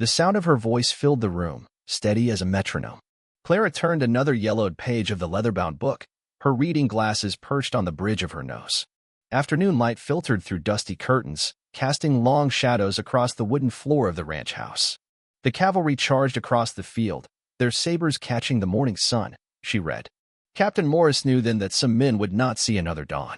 The sound of her voice filled the room, steady as a metronome. Clara turned another yellowed page of the leather-bound book, her reading glasses perched on the bridge of her nose. Afternoon light filtered through dusty curtains, casting long shadows across the wooden floor of the ranch house. The cavalry charged across the field, their sabers catching the morning sun, she read. Captain Morris knew then that some men would not see another dawn.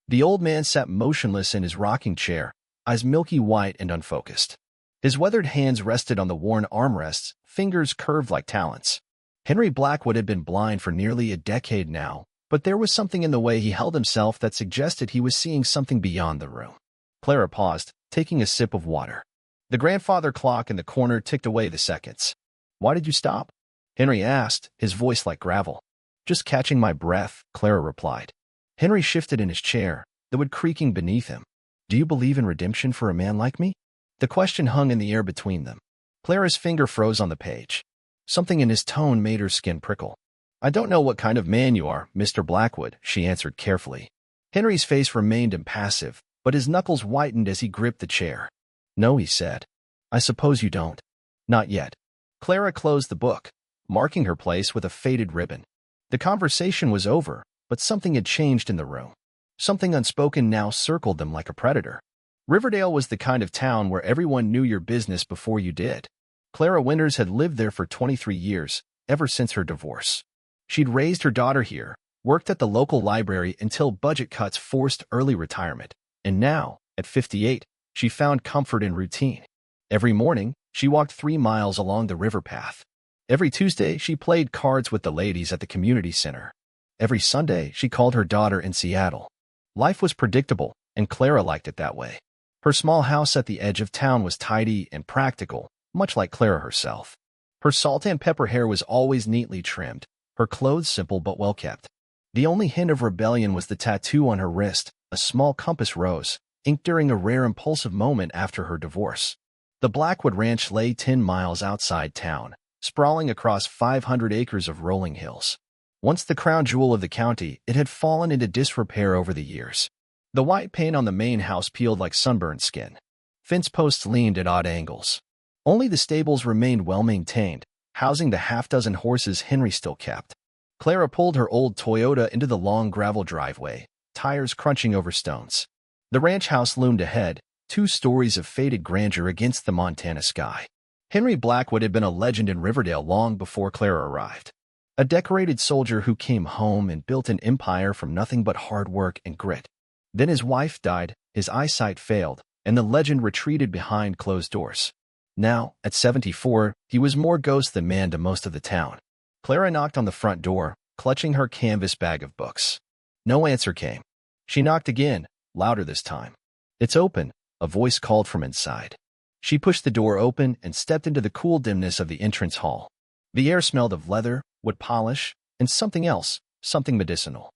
The old man sat motionless in his rocking chair, eyes milky white and unfocused. His weathered hands rested on the worn armrests, fingers curved like talons. Henry Blackwood had been blind for nearly a decade now, but there was something in the way he held himself that suggested he was seeing something beyond the room. Clara paused, taking a sip of water. The grandfather clock in the corner ticked away the seconds. "Why did you stop?" Henry asked, his voice like gravel. "Just catching my breath," Clara replied. Henry shifted in his chair, the wood creaking beneath him. "Do you believe in redemption for a man like me?" The question hung in the air between them. Clara's finger froze on the page. Something in his tone made her skin prickle. "I don't know what kind of man you are, Mr. Blackwood," she answered carefully. Henry's face remained impassive, but his knuckles whitened as he gripped the chair. "No," he said. "I suppose you don't." "Not yet." Clara closed the book, marking her place with a faded ribbon. The conversation was over, but something had changed in the room. Something unspoken now circled them like a predator. Riverdale was the kind of town where everyone knew your business before you did. Clara Winters had lived there for 23 years, ever since her divorce. She'd raised her daughter here, worked at the local library until budget cuts forced early retirement, and now, at 58, she found comfort in routine. Every morning, she walked 3 miles along the river path. Every Tuesday, she played cards with the ladies at the community center. Every Sunday, she called her daughter in Seattle. Life was predictable, and Clara liked it that way. Her small house at the edge of town was tidy and practical, much like Clara herself. Her salt and pepper hair was always neatly trimmed, her clothes simple but well-kept. The only hint of rebellion was the tattoo on her wrist, a small compass rose, inked during a rare impulsive moment after her divorce. The Blackwood Ranch lay 10 miles outside town, sprawling across 500 acres of rolling hills. Once the crown jewel of the county, it had fallen into disrepair over the years. The white paint on the main house peeled like sunburned skin. Fence posts leaned at odd angles. Only the stables remained well-maintained, housing the half-dozen horses Henry still kept. Clara pulled her old Toyota into the long gravel driveway, tires crunching over stones. The ranch house loomed ahead, 2 stories of faded grandeur against the Montana sky. Henry Blackwood had been a legend in Riverdale long before Clara arrived. A decorated soldier who came home and built an empire from nothing but hard work and grit. Then his wife died, his eyesight failed, and the legend retreated behind closed doors. Now, at 74, he was more ghost than man to most of the town. Clara knocked on the front door, clutching her canvas bag of books. No answer came. She knocked again, louder this time. "It's open," a voice called from inside. She pushed the door open and stepped into the cool dimness of the entrance hall. The air smelled of leather, wood polish, and something else, something medicinal.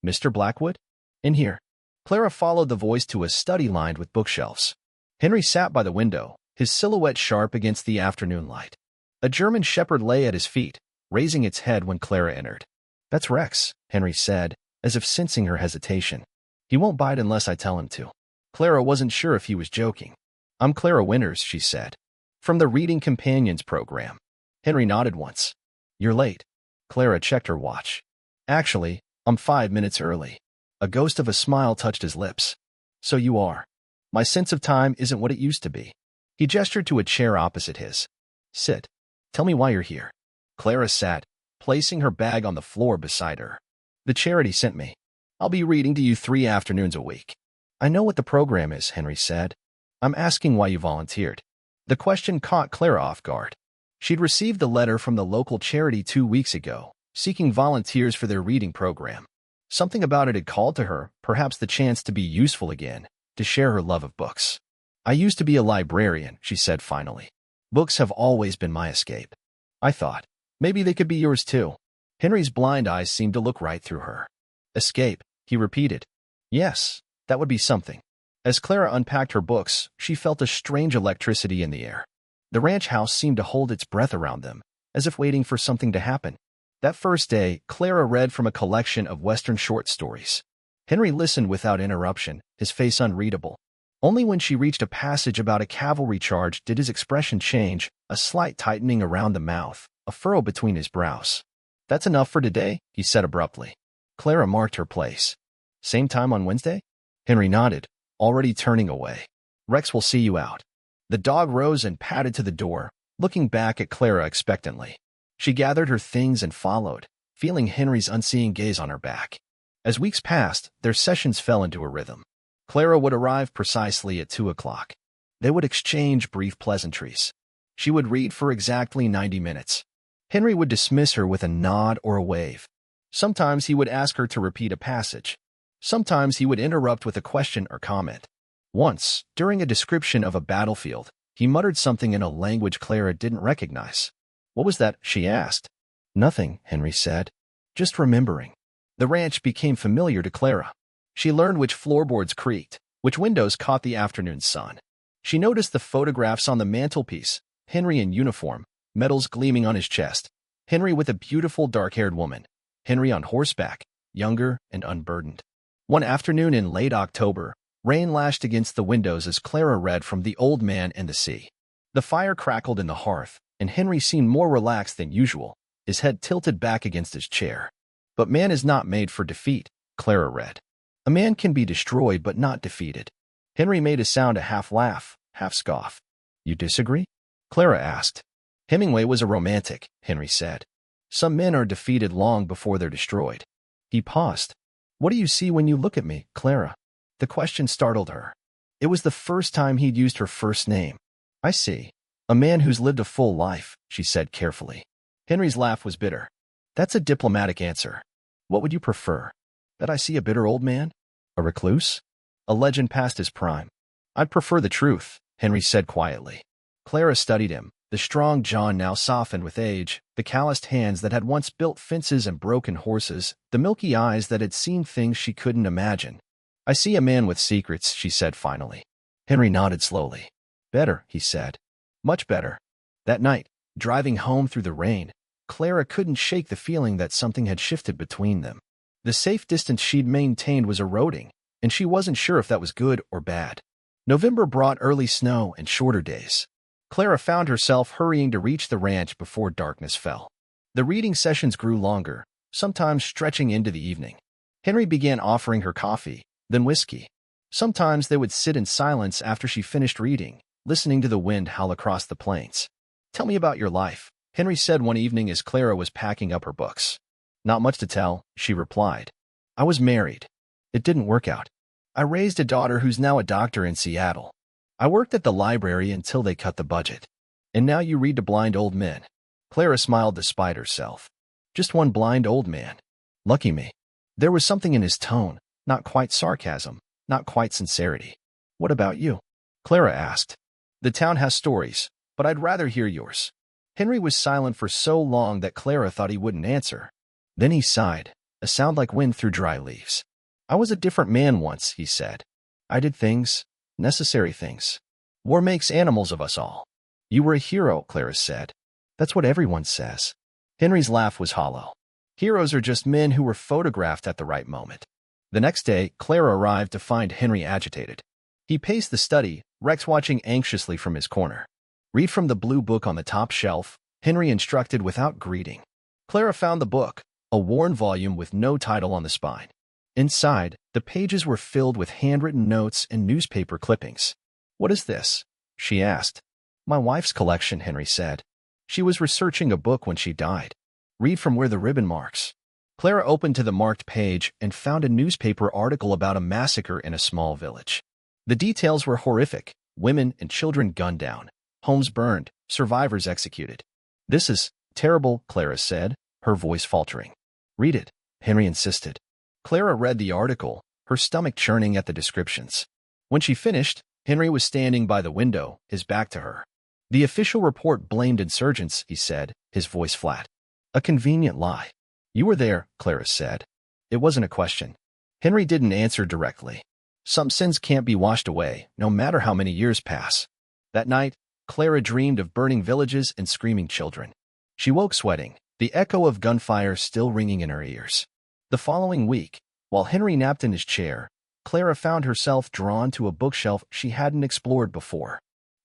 "Mr. Blackwood? In here." Clara followed the voice to a study lined with bookshelves. Henry sat by the window, his silhouette sharp against the afternoon light. A German shepherd lay at his feet, raising its head when Clara entered. "That's Rex," Henry said, as if sensing her hesitation. "He won't bite unless I tell him to." Clara wasn't sure if he was joking. "I'm Clara Winters," she said. "From the Reading Companions program." Henry nodded once. "You're late." Clara checked her watch. "Actually, I'm 5 minutes early." A ghost of a smile touched his lips. "So you are. My sense of time isn't what it used to be." He gestured to a chair opposite his. "Sit. Tell me why you're here." Clara sat, placing her bag on the floor beside her. "The charity sent me. I'll be reading to you 3 afternoons a week." "I know what the program is," Henry said. "I'm asking why you volunteered." The question caught Clara off guard. She'd received a letter from the local charity 2 weeks ago, seeking volunteers for their reading program. Something about it had called to her, perhaps the chance to be useful again, to share her love of books. "I used to be a librarian," she said finally. "Books have always been my escape." "I thought, maybe they could be yours too." Henry's blind eyes seemed to look right through her. "Escape," he repeated. "Yes, that would be something." As Clara unpacked her books, she felt a strange electricity in the air. The ranch house seemed to hold its breath around them, as if waiting for something to happen. That first day, Clara read from a collection of Western short stories. Henry listened without interruption, his face unreadable. Only when she reached a passage about a cavalry charge did his expression change, a slight tightening around the mouth, a furrow between his brows. "That's enough for today," he said abruptly. Clara marked her place. "Same time on Wednesday?" Henry nodded, already turning away. "Rex will see you out." The dog rose and padded to the door, looking back at Clara expectantly. She gathered her things and followed, feeling Henry's unseeing gaze on her back. As weeks passed, their sessions fell into a rhythm. Clara would arrive precisely at 2 o'clock. They would exchange brief pleasantries. She would read for exactly 90 minutes. Henry would dismiss her with a nod or a wave. Sometimes he would ask her to repeat a passage. Sometimes he would interrupt with a question or comment. Once, during a description of a battlefield, he muttered something in a language Clara didn't recognize. "What was that?" she asked. "Nothing," Henry said. "Just remembering." The ranch became familiar to Clara. She learned which floorboards creaked, which windows caught the afternoon sun. She noticed the photographs on the mantelpiece, Henry in uniform, medals gleaming on his chest, Henry with a beautiful dark-haired woman, Henry on horseback, younger and unburdened. One afternoon in late October, rain lashed against the windows as Clara read from The Old Man and the Sea. The fire crackled in the hearth, and Henry seemed more relaxed than usual, his head tilted back against his chair. "But man is not made for defeat," Clara read. "A man can be destroyed but not defeated." Henry made a sound, a half laugh, half scoff. "You disagree?" Clara asked. "Hemingway was a romantic," Henry said. "Some men are defeated long before they're destroyed." He paused. "What do you see when you look at me, Clara?" The question startled her. It was the first time he'd used her first name. "I see. A man who's lived a full life," she said carefully. Henry's laugh was bitter. "That's a diplomatic answer. What would you prefer? That I see a bitter old man? A recluse? A legend past his prime?" "I'd prefer the truth," Henry said quietly. Clara studied him, the strong jaw now softened with age, the calloused hands that had once built fences and broken horses, the milky eyes that had seen things she couldn't imagine. "I see a man with secrets," she said finally. Henry nodded slowly. "Better," he said. "Much better." That night, driving home through the rain, Clara couldn't shake the feeling that something had shifted between them. The safe distance she'd maintained was eroding, and she wasn't sure if that was good or bad. November brought early snow and shorter days. Clara found herself hurrying to reach the ranch before darkness fell. The reading sessions grew longer, sometimes stretching into the evening. Henry began offering her coffee, then whiskey. Sometimes they would sit in silence after she finished reading, listening to the wind howl across the plains. "Tell me about your life," Henry said one evening as Clara was packing up her books. "Not much to tell," she replied. "I was married. It didn't work out. I raised a daughter who's now a doctor in Seattle. I worked at the library until they cut the budget. And now you read to blind old men." Clara smiled despite herself. "Just one blind old man. Lucky me." There was something in his tone, not quite sarcasm, not quite sincerity. "What about you?" Clara asked. "The town has stories, but I'd rather hear yours." Henry was silent for so long that Clara thought he wouldn't answer. Then he sighed, a sound like wind through dry leaves. "I was a different man once," he said. "I did things, necessary things. War makes animals of us all." "You were a hero," Clara said. "That's what everyone says." Henry's laugh was hollow. "Heroes are just men who were photographed at the right moment." The next day, Clara arrived to find Henry agitated. He paced the study, Rex watching anxiously from his corner. "Read from the blue book on the top shelf," Henry instructed without greeting. Clara found the book, a worn volume with no title on the spine. Inside, the pages were filled with handwritten notes and newspaper clippings. "What is this?" she asked. "My wife's collection," Henry said. "She was researching a book when she died. Read from where the ribbon marks." Clara opened to the marked page and found a newspaper article about a massacre in a small village. The details were horrific: women and children gunned down, homes burned, survivors executed. "This is terrible," Clara said, her voice faltering. "Read it," Henry insisted. Clara read the article, her stomach churning at the descriptions. When she finished, Henry was standing by the window, his back to her. "The official report blamed insurgents," he said, his voice flat. "A convenient lie." "You were there," Clara said. It wasn't a question. Henry didn't answer directly. Some sins can't be washed away, no matter how many years pass. That night, Clara dreamed of burning villages and screaming children. She woke sweating, the echo of gunfire still ringing in her ears. The following week, while Henry napped in his chair, Clara found herself drawn to a bookshelf she hadn't explored before.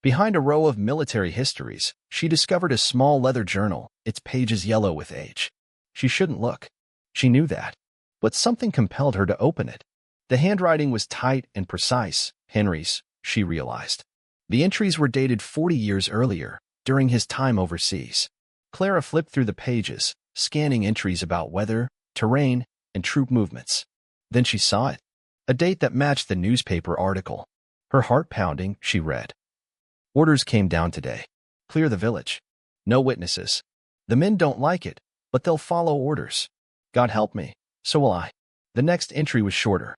Behind a row of military histories, she discovered a small leather journal, its pages yellow with age. She shouldn't look. She knew that. But something compelled her to open it. The handwriting was tight and precise, Henry's, she realized. The entries were dated 40 years earlier, during his time overseas. Clara flipped through the pages, scanning entries about weather, terrain, and troop movements. Then she saw it. A date that matched the newspaper article. Her heart pounding, she read. Orders came down today. Clear the village. No witnesses. The men don't like it, but they'll follow orders. God help me, so will I. The next entry was shorter.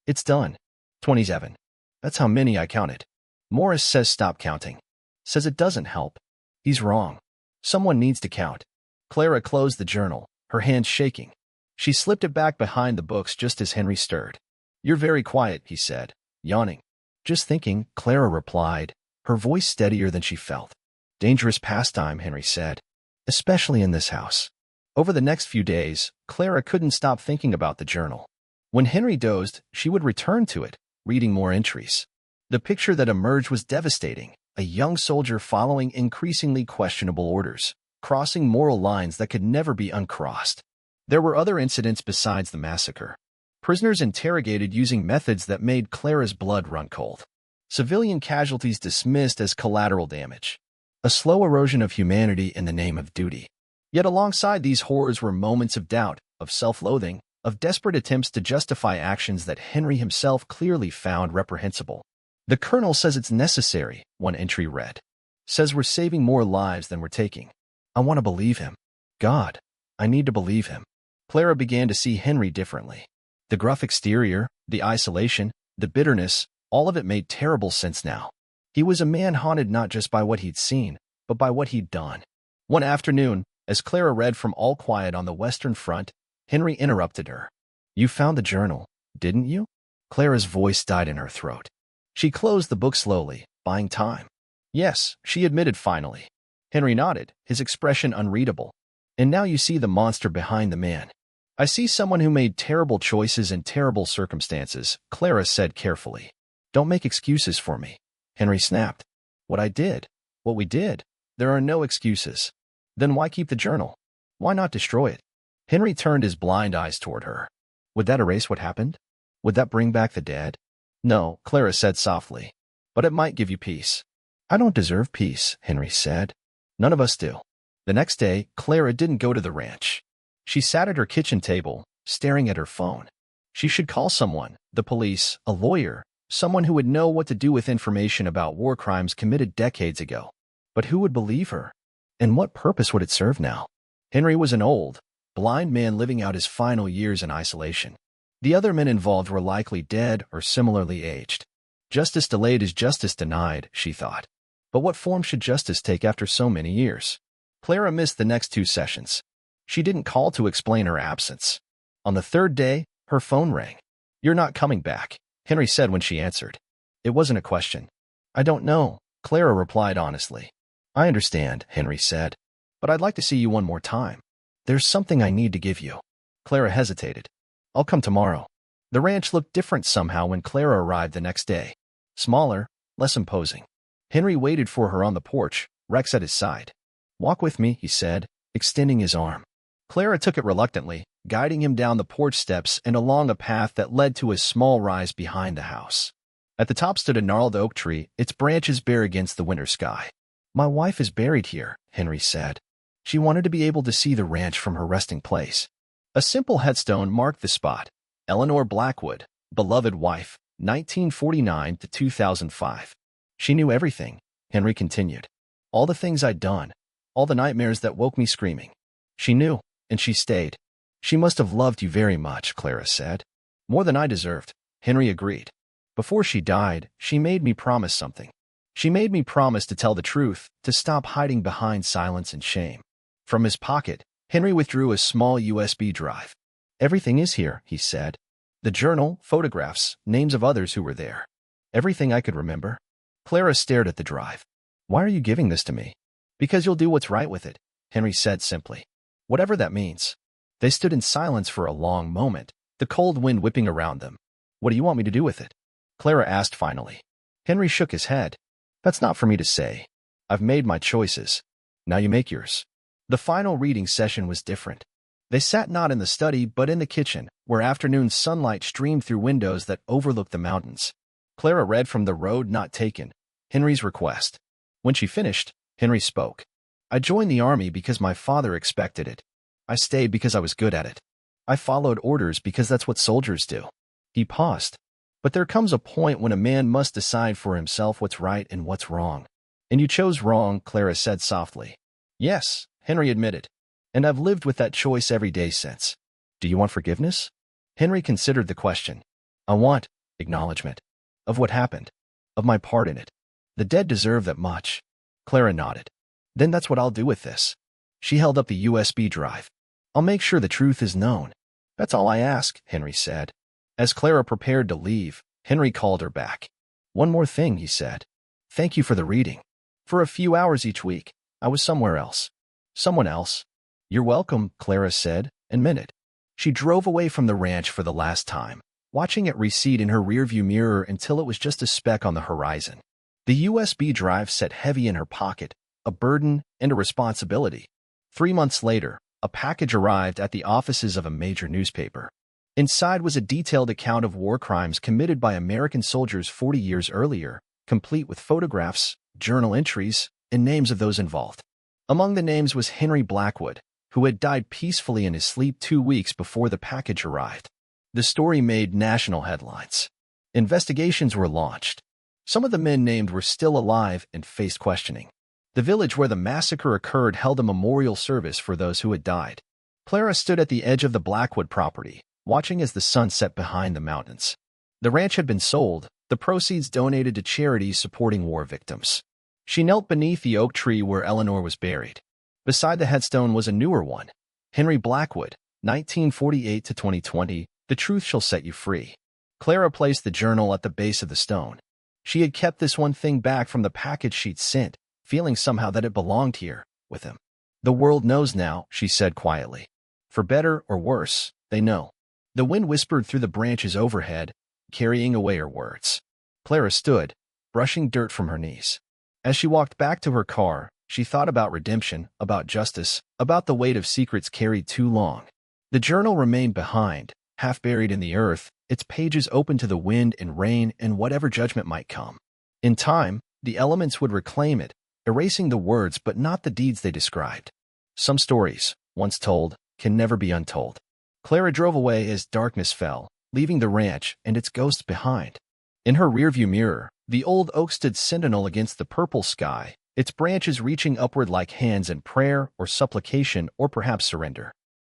It's done. 27. That's how many I counted. Morris says stop counting. Says it doesn't help. He's wrong. Someone needs to count. Clara closed the journal, her hands shaking. She slipped it back behind the books just as Henry stirred. You're very quiet, he said, yawning. Just thinking, Clara replied, her voice steadier than she felt. Dangerous pastime, Henry said, especially in this house. Over the next few days, Clara couldn't stop thinking about the journal. When Henry dozed, she would return to it, reading more entries. The picture that emerged was devastating, a young soldier following increasingly questionable orders, crossing moral lines that could never be uncrossed. There were other incidents besides the massacre. Prisoners interrogated using methods that made Clara's blood run cold. Civilian casualties dismissed as collateral damage. A slow erosion of humanity in the name of duty. Yet alongside these horrors were moments of doubt, of self-loathing, of desperate attempts to justify actions that Henry himself clearly found reprehensible. The colonel says it's necessary, one entry read. Says we're saving more lives than we're taking. I want to believe him. God, I need to believe him. Clara began to see Henry differently. The gruff exterior, the isolation, the bitterness, all of it made terrible sense now. He was a man haunted not just by what he'd seen, but by what he'd done. One afternoon, as Clara read from All Quiet on the Western Front, Henry interrupted her. You found the journal, didn't you? Clara's voice died in her throat. She closed the book slowly, buying time. Yes, she admitted finally. Henry nodded, his expression unreadable. And now you see the monster behind the man. I see someone who made terrible choices in terrible circumstances, Clara said carefully. Don't make excuses for me. Henry snapped. What I did, what we did, there are no excuses. Then why keep the journal? Why not destroy it? Henry turned his blind eyes toward her. Would that erase what happened? Would that bring back the dead? No, Clara said softly. But it might give you peace. I don't deserve peace, Henry said. None of us do. The next day, Clara didn't go to the ranch. She sat at her kitchen table, staring at her phone. She should call someone, the police, a lawyer, someone who would know what to do with information about war crimes committed decades ago. But who would believe her? And what purpose would it serve now? Henry was an old, blind man living out his final years in isolation. The other men involved were likely dead or similarly aged. Justice delayed is justice denied, she thought. But what form should justice take after so many years? Clara missed the next 2 sessions. She didn't call to explain her absence. On the 3rd day, her phone rang. You're not coming back, Henry said when she answered. It wasn't a question. I don't know, Clara replied honestly. I understand, Henry said. But I'd like to see you one more time. There's something I need to give you. Clara hesitated. I'll come tomorrow. The ranch looked different somehow when Clara arrived the next day. Smaller, less imposing. Henry waited for her on the porch, Rex at his side. Walk with me, he said, extending his arm. Clara took it reluctantly, guiding him down the porch steps and along a path that led to a small rise behind the house. At the top stood a gnarled oak tree, its branches bare against the winter sky. My wife is buried here, Henry said. She wanted to be able to see the ranch from her resting place. A simple headstone marked the spot. Eleanor Blackwood, beloved wife, 1949 to 2005. She knew everything, Henry continued. All the things I'd done, all the nightmares that woke me screaming. She knew, and she stayed. She must have loved you very much, Clara said. More than I deserved, Henry agreed. Before she died, she made me promise something. She made me promise to tell the truth, to stop hiding behind silence and shame. From his pocket, Henry withdrew a small USB drive. Everything is here, he said. The journal, photographs, names of others who were there. Everything I could remember. Clara stared at the drive. Why are you giving this to me? Because you'll do what's right with it, Henry said simply. Whatever that means. They stood in silence for a long moment, the cold wind whipping around them. What do you want me to do with it? Clara asked finally. Henry shook his head. That's not for me to say. I've made my choices. Now you make yours. The final reading session was different. They sat not in the study but in the kitchen, where afternoon sunlight streamed through windows that overlooked the mountains. Clara read from The Road Not Taken, Henry's request. When she finished, Henry spoke. I joined the army because my father expected it. I stayed because I was good at it. I followed orders because that's what soldiers do. He paused. But there comes a point when a man must decide for himself what's right and what's wrong. And you chose wrong, Clara said softly. Yes, Henry admitted. And I've lived with that choice every day since. Do you want forgiveness? Henry considered the question. I want acknowledgement. Of what happened. Of my part in it. The dead deserve that much. Clara nodded. Then that's what I'll do with this. She held up the USB drive. I'll make sure the truth is known. That's all I ask, Henry said. As Clara prepared to leave, Henry called her back. One more thing, he said. Thank you for the reading. For a few hours each week, I was somewhere else. Someone else. You're welcome, Clara said, and meant it. She drove away from the ranch for the last time, watching it recede in her rearview mirror until it was just a speck on the horizon. The USB drive sat heavy in her pocket, a burden and a responsibility. 3 months later, a package arrived at the offices of a major newspaper. Inside was a detailed account of war crimes committed by American soldiers 40 years earlier, complete with photographs, journal entries, and names of those involved. Among the names was Henry Blackwood, who had died peacefully in his sleep 2 weeks before the package arrived. The story made national headlines. Investigations were launched. Some of the men named were still alive and faced questioning. The village where the massacre occurred held a memorial service for those who had died. Clara stood at the edge of the Blackwood property, watching as the sun set behind the mountains. The ranch had been sold, the proceeds donated to charities supporting war victims. She knelt beneath the oak tree where Eleanor was buried. Beside the headstone was a newer one. Henry Blackwood, 1948 to 2020, The Truth Shall Set You Free. Clara placed the journal at the base of the stone. She had kept this one thing back from the package she'd sent, feeling somehow that it belonged here, with him. The world knows now, she said quietly. For better or worse, they know. The wind whispered through the branches overhead, carrying away her words. Clara stood, brushing dirt from her knees. As she walked back to her car, she thought about redemption, about justice, about the weight of secrets carried too long. The journal remained behind, half buried in the earth, its pages open to the wind and rain and whatever judgment might come. In time, the elements would reclaim it, erasing the words but not the deeds they described. Some stories, once told, can never be untold. Clara drove away as darkness fell, leaving the ranch and its ghosts behind. In her rearview mirror, the old oak stood sentinel against the purple sky, its branches reaching upward like hands in prayer or supplication or perhaps surrender.